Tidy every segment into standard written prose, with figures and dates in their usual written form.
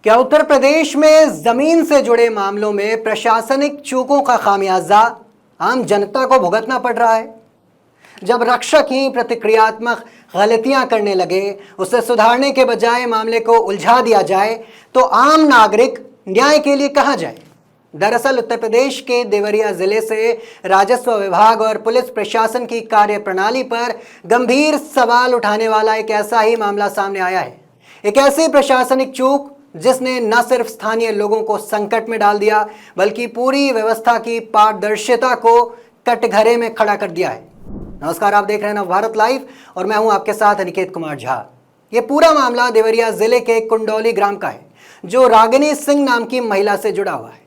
क्या उत्तर प्रदेश में जमीन से जुड़े मामलों में प्रशासनिक चूकों का खामियाजा आम जनता को भुगतना पड़ रहा है? जब रक्षक ही प्रतिक्रियात्मक गलतियां करने लगे, उसे सुधारने के बजाय मामले को उलझा दिया जाए तो आम नागरिक न्याय के लिए कहां जाए? दरअसल उत्तर प्रदेश के देवरिया जिले से राजस्व विभाग और पुलिस प्रशासन की कार्य प्रणाली पर गंभीर सवाल उठाने वाला एक ऐसा ही मामला सामने आया है। एक ऐसी प्रशासनिक चूक जिसने न सिर्फ स्थानीय लोगों को संकट में डाल दिया, बल्कि पूरी व्यवस्था की पारदर्शिता को कटघरे में खड़ा कर दिया है। नमस्कार, आप देख रहे हैं नवभारत लाइव और मैं हूं आपके साथ अनिकेत कुमार झा। ये पूरा मामला देवरिया जिले के कुंडौली ग्राम का है, जो रागिनी सिंह नाम की महिला से जुड़ा हुआ है।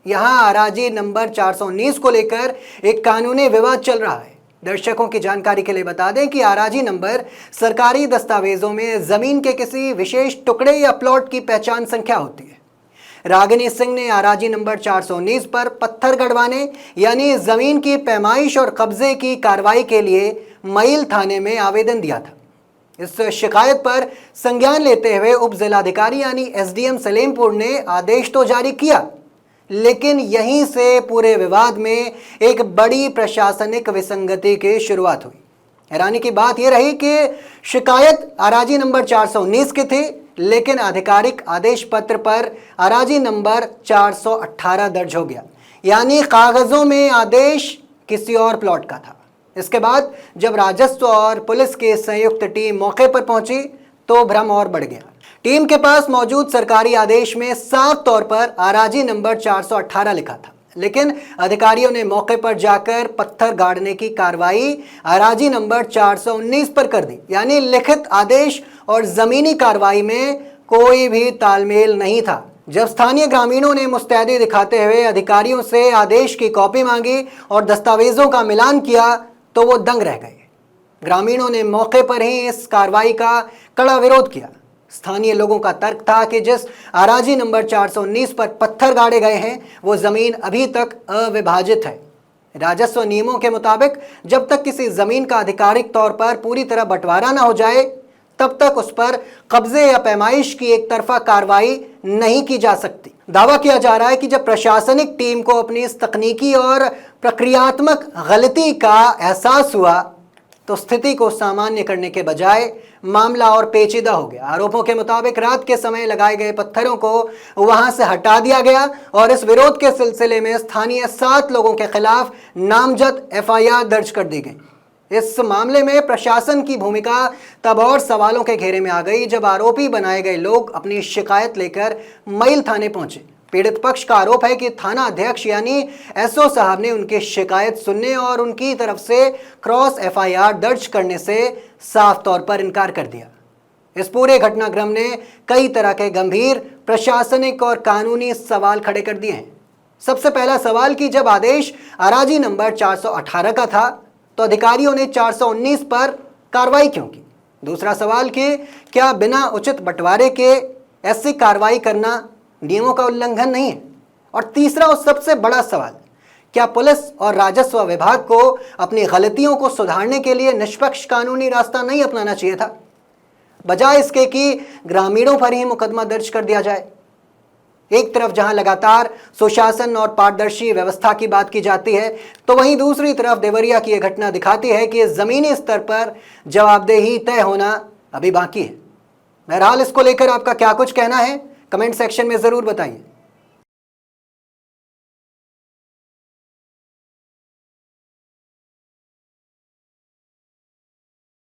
यहां आराजी नंबर 419 को लेकर एक कानूनी विवाद चल रहा है। दर्शकों की जानकारी के लिए बता दें कि आराजी नंबर सरकारी दस्तावेजों में जमीन के किसी विशेष टुकड़े या प्लॉट की पहचान संख्या होती है। रागिनी सिंह ने आराजी नंबर 419 पर पत्थर गड़वाने यानी जमीन की पैमाइश और कब्जे की कार्रवाई के लिए मईल थाने में आवेदन दिया था। इस शिकायत पर संज्ञान लेते हुए उप जिलाधिकारी यानी एसडीएम सलेमपुर ने आदेश तो जारी किया, लेकिन यहीं से पूरे विवाद में एक बड़ी प्रशासनिक विसंगति की शुरुआत हुई। हैरानी की बात यह रही कि शिकायत आराजी नंबर 419 की थी, लेकिन आधिकारिक आदेश पत्र पर आराजी नंबर 418 दर्ज हो गया, यानी कागजों में आदेश किसी और प्लॉट का था। इसके बाद जब राजस्व और पुलिस की संयुक्त टीम मौके पर पहुंची तो भ्रम और बढ़ गया। टीम के पास मौजूद सरकारी आदेश में साफ तौर पर आराजी नंबर 418 लिखा था, लेकिन अधिकारियों ने मौके पर जाकर पत्थर गाड़ने की कार्रवाई आराजी नंबर 419 पर कर दी, यानी लिखित आदेश और जमीनी कार्रवाई में कोई भी तालमेल नहीं था। जब स्थानीय ग्रामीणों ने मुस्तैदी दिखाते हुए अधिकारियों से आदेश की कॉपी मांगी और दस्तावेजों का मिलान किया तो वो दंग रह गए। ग्रामीणों ने मौके पर ही इस कार्रवाई का कड़ा विरोध किया। स्थानीय लोगों का तर्क था कि जिस आराजी नंबर 419 पर पत्थर गाड़े गए हैं वो जमीन अभी तक अविभाजित है। राजस्व नियमों के मुताबिक जब तक किसी जमीन का आधिकारिक तौर पर पूरी तरह बंटवारा ना हो जाए, तब तक उस पर कब्जे या पैमाइश की एक तरफा कार्रवाई नहीं की जा सकती। दावा किया जा रहा है कि जब प्रशासनिक टीम को अपनी इस तकनीकी और प्रक्रियात्मक गलती का एहसास हुआ तो स्थिति को सामान्य करने के बजाय मामला और पेचीदा हो गया। आरोपों के मुताबिक रात के समय लगाए गए पत्थरों को वहां से हटा दिया गया और इस विरोध के सिलसिले में स्थानीय 7 लोगों के खिलाफ नामजद एफआईआर दर्ज कर दी गई। इस मामले में प्रशासन की भूमिका तब और सवालों के घेरे में आ गई जब आरोपी बनाए गए लोग अपनी शिकायत लेकर मईल थाने पहुंचे। पीड़ित पक्ष का आरोप है कि थाना अध्यक्ष यानी एसओ साहब ने उनकी शिकायत सुनने और उनकी तरफ से क्रॉस एफआईआर दर्ज करने से साफ तौर पर इनकार कर दिया। इस पूरे घटनाक्रम ने कई तरह के गंभीर प्रशासनिक और कानूनी सवाल खड़े कर दिए हैं। सबसे पहला सवाल कि जब आदेश आराजी नंबर 418 का था तो अधिकारियों ने 419 पर कार्रवाई क्यों की? दूसरा सवाल कि क्या बिना उचित बंटवारे के ऐसी कार्रवाई करना नियमों का उल्लंघन नहीं है? और तीसरा और सबसे बड़ा सवाल, क्या पुलिस और राजस्व विभाग को अपनी गलतियों को सुधारने के लिए निष्पक्ष कानूनी रास्ता नहीं अपनाना चाहिए था, बजाय इसके कि ग्रामीणों पर ही मुकदमा दर्ज कर दिया जाए? एक तरफ जहां लगातार सुशासन और पारदर्शी व्यवस्था की बात की जाती है, तो वहीं दूसरी तरफ देवरिया की यह घटना दिखाती है कि जमीनी स्तर पर जवाबदेही तय होना अभी बाकी है। बहरहाल इसको लेकर आपका क्या कुछ कहना है, कमेंट सेक्शन में ज़रूर बताइए।